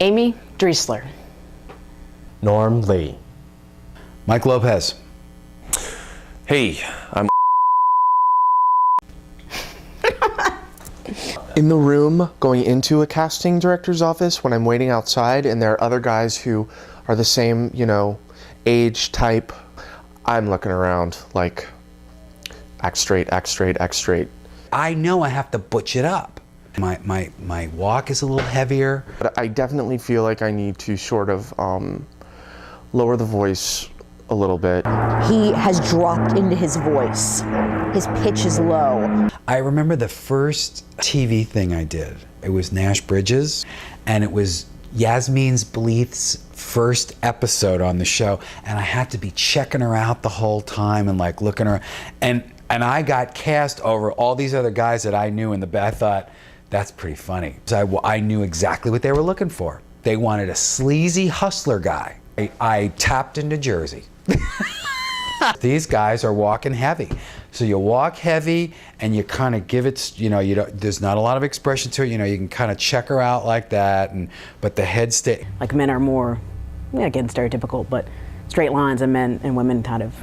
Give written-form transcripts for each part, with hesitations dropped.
Amy Driesler. Norm Lee. Mike Lopez. Hey, I'm In the room going into a casting director's office when I'm waiting outside and there are other guys who are the same, you know, age type, I'm looking around like, act straight, act straight, act straight. I know I have to butch it up. My walk is a little heavier. But I definitely feel like I need to sort of lower the voice a little bit. He has dropped into his voice. His pitch is low. I remember the first TV thing I did. It was Nash Bridges, and it was Yasmin's Bleeth's first episode on the show, and I had to be checking her out the whole time and like looking her, and I got cast over all these other guys that I knew in the back. I thought, that's pretty funny. So I knew exactly what they were looking for. They wanted a sleazy hustler guy. I tapped into Jersey. These guys are walking heavy. So you walk heavy and you kind of give it, you know, there's not a lot of expression to it. You know, you can kind of check her out like that, but the head stay. Like men are more, again, stereotypical, but straight lines, and men and women kind of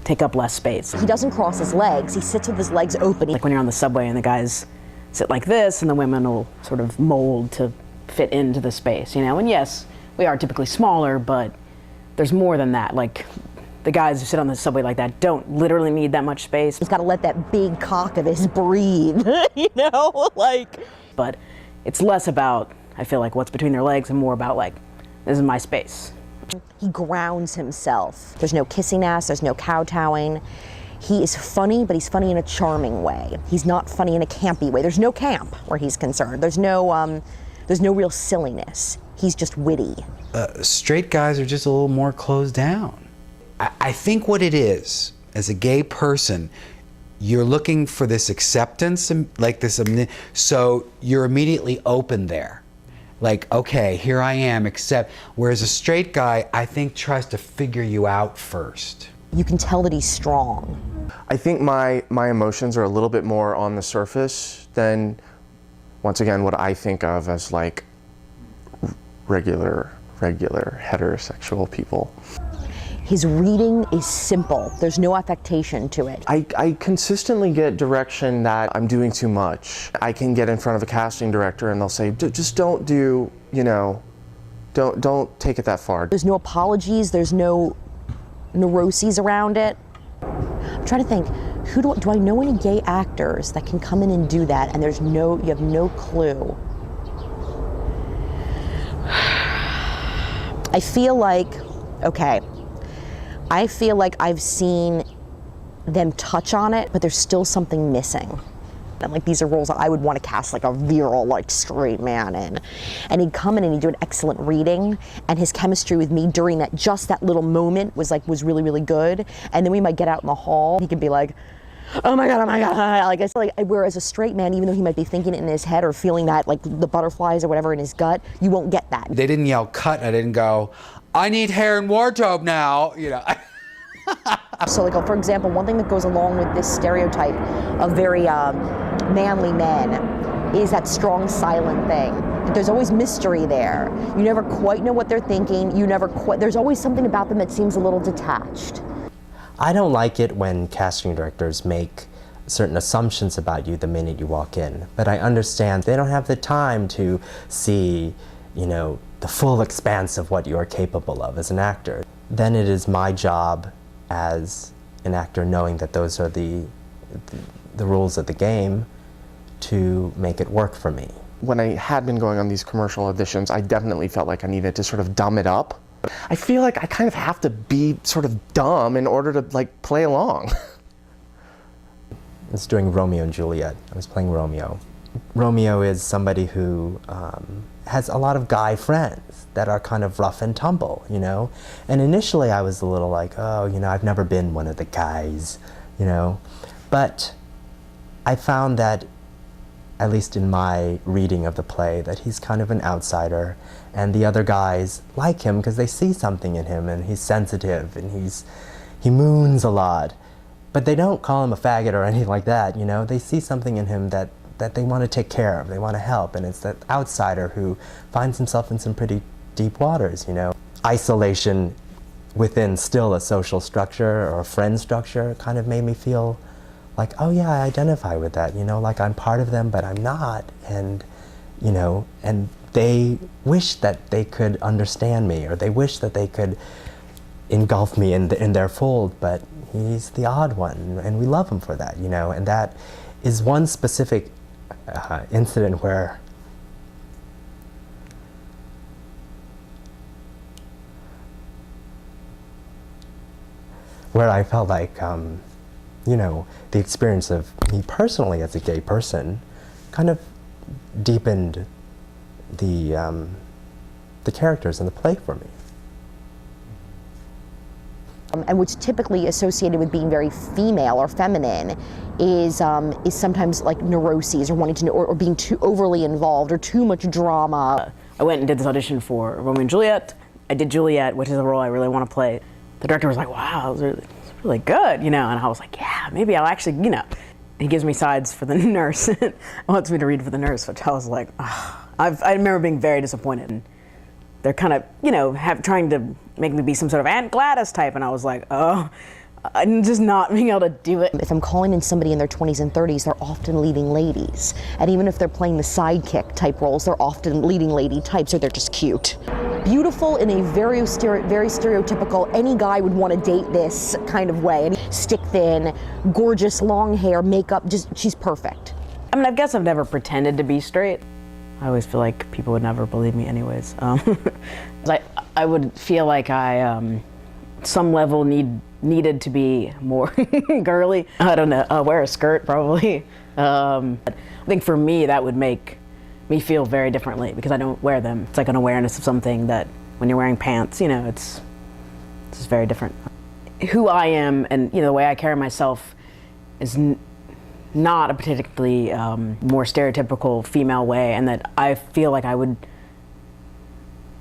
take up less space. He doesn't cross his legs. He sits with his legs open. Like when you're on the subway and the guys sit like this and the women will sort of mold to fit into the space, you know? And yes, we are typically smaller, but there's more than that. Like the guys who sit on the subway like that don't literally need that much space. He's got to let that big cock of his breathe, you know, like. But it's less about, I feel like, what's between their legs and more about like, this is my space. He grounds himself. There's no kissing ass, there's no kowtowing. He is funny, but he's funny in a charming way. He's not funny in a campy way. There's no camp where he's concerned. There's no real silliness. He's just witty. Straight guys are just a little more closed down. I think what it is, as a gay person, you're looking for this acceptance, and like this, so you're immediately open there. Like, okay, here I am, accept. Whereas a straight guy, I think, tries to figure you out first. You can tell that he's strong. I think my emotions are a little bit more on the surface than, once again, what I think of as like regular heterosexual people. His reading is simple. There's no affectation to it. I consistently get direction that I'm doing too much. I can get in front of a casting director and they'll say, just don't do, you know, don't take it that far. There's no apologies, there's no neuroses around it. I'm trying to think, do I know any gay actors that can come in and do that and you have no clue? I feel like I've seen them touch on it, but there's still something missing. And like these are roles that I would want to cast like a virile, like straight man in. And he'd come in and he'd do an excellent reading, and his chemistry with me during that little moment was really, really good. And then we might get out in the hall, he could be like, oh my God, like I said, whereas a straight man, even though he might be thinking it in his head or feeling that, like the butterflies or whatever in his gut, you won't get that. They didn't yell cut, I didn't go, I need hair and wardrobe now, you know. So like, for example, one thing that goes along with this stereotype of very manly men is that strong, silent thing. There's always mystery there. You never quite know what they're thinking. There's always something about them that seems a little detached. I don't like it when casting directors make certain assumptions about you the minute you walk in, but I understand they don't have the time to see, you know, the full expanse of what you're capable of as an actor. Then it is my job as an actor, knowing that those are the rules of the game, to make it work for me. When I had been going on these commercial auditions, I definitely felt like I needed to sort of dumb it up. I feel like I kind of have to be sort of dumb in order to like play along. I was doing Romeo and Juliet. I was playing Romeo. Romeo is somebody who has a lot of guy friends that are kind of rough and tumble, you know? And initially I was a little like, oh, you know, I've never been one of the guys, you know? But I found that, at least in my reading of the play, that he's kind of an outsider, and the other guys like him because they see something in him, and he's sensitive, and he moons a lot. But they don't call him a faggot or anything like that, you know? They see something in him that that they want to take care of, they want to help, and it's that outsider who finds himself in some pretty deep waters, you know. Isolation within still a social structure or a friend structure kind of made me feel like, oh yeah, I identify with that, you know, like I'm part of them, but I'm not, and, you know, and they wish that they could understand me, or they wish that they could engulf me in their fold, but he's the odd one, and we love him for that, you know. And that is one specific incident where I felt like, you know, the experience of me personally as a gay person kind of deepened the characters in the play for me. And what's typically associated with being very female or feminine is sometimes like neuroses, or wanting to know, or being too overly involved, or too much drama. I went and did this audition for Romeo and Juliet. I did Juliet, which is a role I really want to play. The director was like, wow, it's really good, you know, and I was like, yeah, maybe I'll actually, you know. He gives me sides for the nurse, wants me to read for the nurse, which I was like, oh. I remember being very disappointed. And they're kind of, you know, trying to make me be some sort of Aunt Gladys type, and I was like, oh, I'm just not being able to do it. If I'm calling in somebody in their 20s and 30s, they're often leading ladies. And even if they're playing the sidekick type roles, they're often leading lady types, or they're just cute. Beautiful in a very stereotypical, any guy would want to date this kind of way. And stick thin, gorgeous, long hair, makeup, just, she's perfect. I mean, I guess I've never pretended to be straight. I always feel like people would never believe me anyways. I would feel like I, some level needed to be more girly. I don't know, wear a skirt probably. I think for me that would make me feel very differently because I don't wear them. It's like an awareness of something that when you're wearing pants, you know, it's just very different. Who I am and, you know, the way I carry myself is not a particularly more stereotypical female way, and that I feel like I would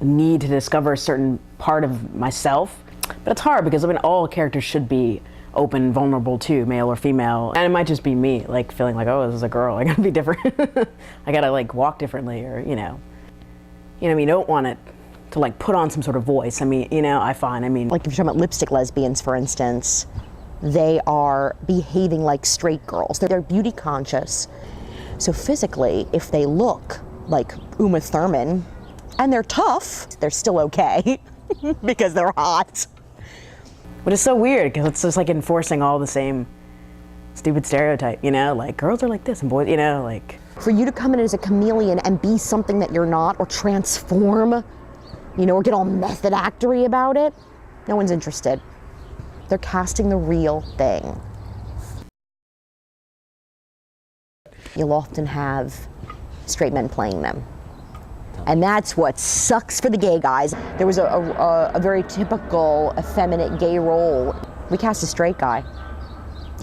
need to discover a certain part of myself. But it's hard because, I mean, all characters should be open, vulnerable too, male or female. And it might just be me, like, feeling like, oh, this is a girl, I gotta be different. I gotta, like, walk differently, or, you know, I mean, you don't want it to, like, put on some sort of voice. I mean, you know, like, if you're talking about lipstick lesbians, for instance, they are behaving like straight girls. They're beauty conscious. So physically, if they look like Uma Thurman, and they're tough, they're still okay because they're hot. But it's so weird because it's just like enforcing all the same stupid stereotype, you know, like girls are like this and boys, you know, like. For you to come in as a chameleon and be something that you're not, or transform, you know, or get all method actory about it, no one's interested. They're casting the real thing. You'll often have straight men playing them. And that's what sucks for the gay guys. There was a very typical effeminate gay role. We cast a straight guy.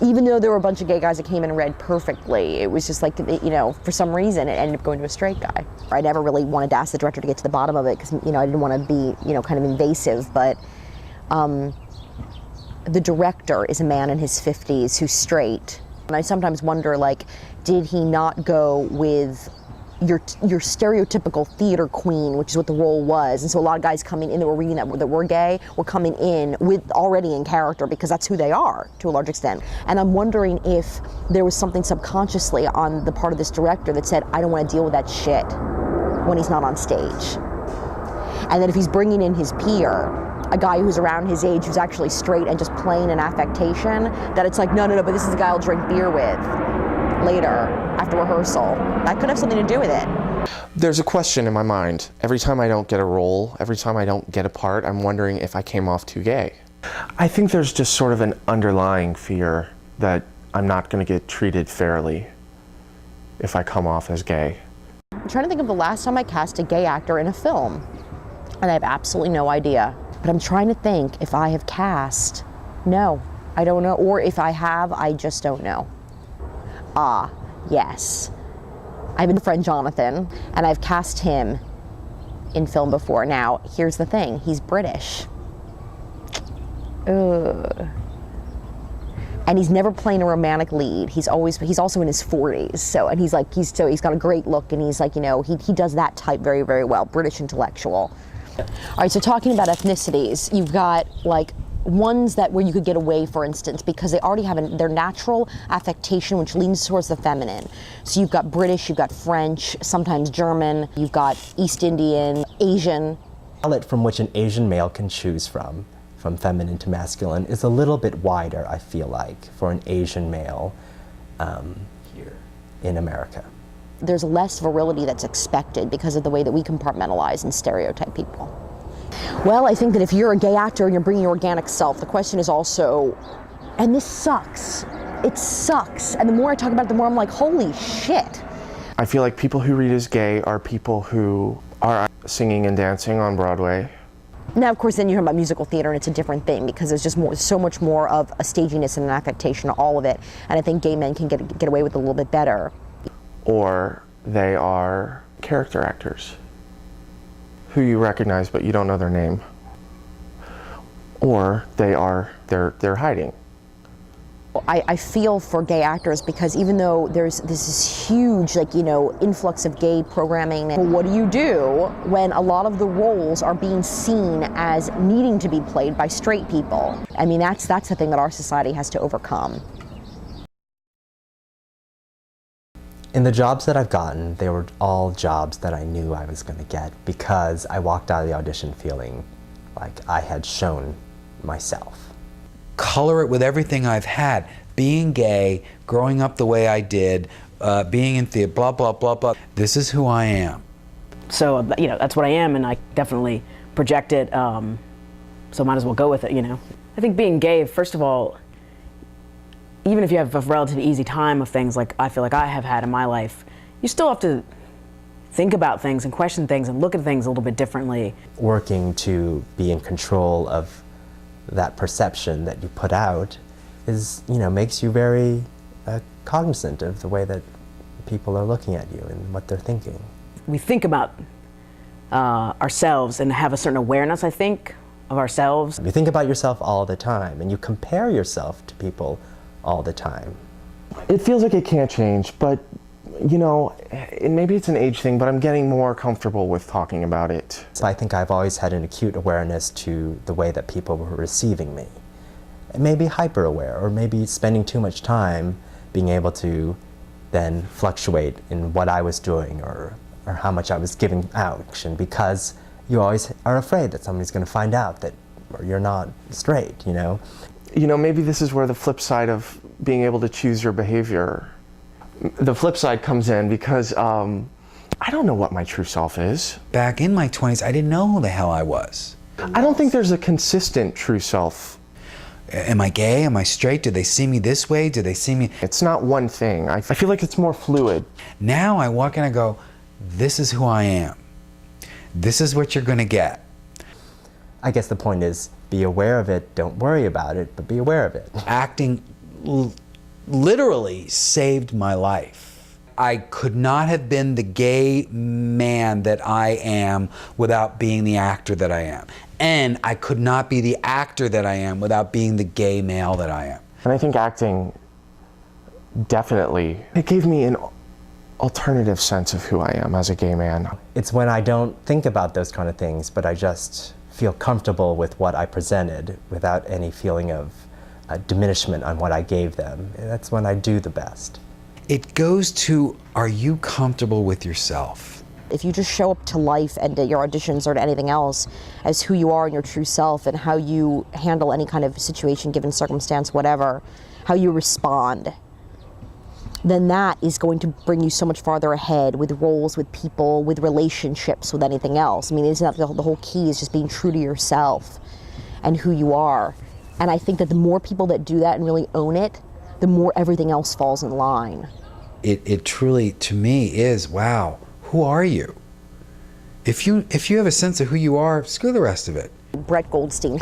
Even though there were a bunch of gay guys that came in and read perfectly, it was just like, you know, for some reason it ended up going to a straight guy. I never really wanted to ask the director to get to the bottom of it because, you know, I didn't want to be, you know, kind of invasive, but the director is a man in his 50s who's straight. And I sometimes wonder, like, did he not go with your stereotypical theater queen, which is what the role was? And so a lot of guys coming in that were reading that were gay were coming in with already in character because that's who they are to a large extent. And I'm wondering if there was something subconsciously on the part of this director that said, I don't want to deal with that shit when he's not on stage. And then if he's bringing in his peer, a guy who's around his age who's actually straight and just playing an affectation, that it's like, no, but this is the guy I'll drink beer with later after rehearsal. That could have something to do with it. There's a question in my mind. Every time I don't get a role, every time I don't get a part, I'm wondering if I came off too gay. I think there's just sort of an underlying fear that I'm not going to get treated fairly if I come off as gay. I'm trying to think of the last time I cast a gay actor in a film, and I have absolutely no idea. But I'm trying to think if I have cast. No, I don't know. Or if I have, I just don't know. Yes. I have a friend, Jonathan, and I've cast him in film before. Now, here's the thing, he's British. Ugh. and he's never playing a romantic lead. He's also in his 40s. So, and he's got a great look, and he's like, you know, he does that type very, very well, British intellectual. All right, so talking about ethnicities, you've got like ones that where you could get away, for instance, because they already have their natural affectation, which leans towards the feminine. So you've got British, you've got French, sometimes German, you've got East Indian, Asian. The palette from which an Asian male can choose from feminine to masculine, is a little bit wider, I feel like, for an Asian male here in America. There's less virility that's expected because of the way that we compartmentalize and stereotype people. Well, I think that if you're a gay actor and you're bringing your organic self, the question is also, and this sucks, it sucks. And the more I talk about it, the more I'm like, holy shit. I feel like people who read as gay are people who are singing and dancing on Broadway. Now, of course, then you're talking about musical theater, and it's a different thing because there's just so much more of a staginess and an affectation to all of it. And I think gay men can get away with it a little bit better. Or They are character actors who you recognize but you don't know their name. Or they're hiding. I feel for gay actors because even though there's this huge, like, you know, influx of gay programming, what do you do when a lot of the roles are being seen as needing to be played by straight people? I mean, that's the thing that our society has to overcome. In the jobs that I've gotten, they were all jobs that I knew I was going to get because I walked out of the audition feeling like I had shown myself. Color it with everything I've had. Being gay, growing up the way I did, being in theater, blah, blah, blah, blah. This is who I am. So, you know, that's what I am, and I definitely project it, so might as well go with it, you know. I think being gay, first of all, even if you have a relatively easy time of things like I feel like I have had in my life, you still have to think about things and question things and look at things a little bit differently. Working to be in control of that perception that you put out is, you know, makes you very cognizant of the way that people are looking at you and what they're thinking. We think about ourselves and have a certain awareness, I think, of ourselves. You think about yourself all the time and you compare yourself to people all the time. It feels like it can't change, but you know, maybe it's an age thing, but I'm getting more comfortable with talking about it. So I think I've always had an acute awareness to the way that people were receiving me. Maybe hyper aware, or maybe spending too much time being able to then fluctuate in what I was doing or how much I was giving out, because you always are afraid that somebody's going to find out that you're not straight, you know? You know, maybe this is where the flip side of being able to choose your behavior, the flip side comes in because I don't know what my true self is. Back in my 20s, I didn't know who the hell I was. I don't think there's a consistent true self. Am I gay? Am I straight? Do they see me this way? Do they see me? It's not one thing. I feel like it's more fluid. Now I walk in and I go, this is who I am. This is what you're going to get. I guess the point is, be aware of it, don't worry about it, but be aware of it. Acting literally saved my life. I could not have been the gay man that I am without being the actor that I am. And I could not be the actor that I am without being the gay male that I am. And I think acting definitely, it gave me an alternative sense of who I am as a gay man. It's when I don't think about those kind of things, but I just feel comfortable with what I presented without any feeling of diminishment on what I gave them. That's when I do the best. It goes to, are you comfortable with yourself? If you just show up to life and to your auditions or to anything else as who you are and your true self and how you handle any kind of situation, given circumstance, whatever, how you respond, then that is going to bring you so much farther ahead with roles, with people, with relationships, with anything else. I mean, isn't that the whole key is just being true to yourself and who you are? And I think that the more people that do that and really own it, the more everything else falls in line. It truly, to me, is, wow, who are you? If you have a sense of who you are, screw the rest of it. Brett Goldstein.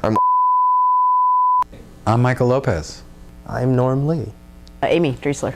I'm Michael Lopez. I'm Norm Lee. Amy Driesler.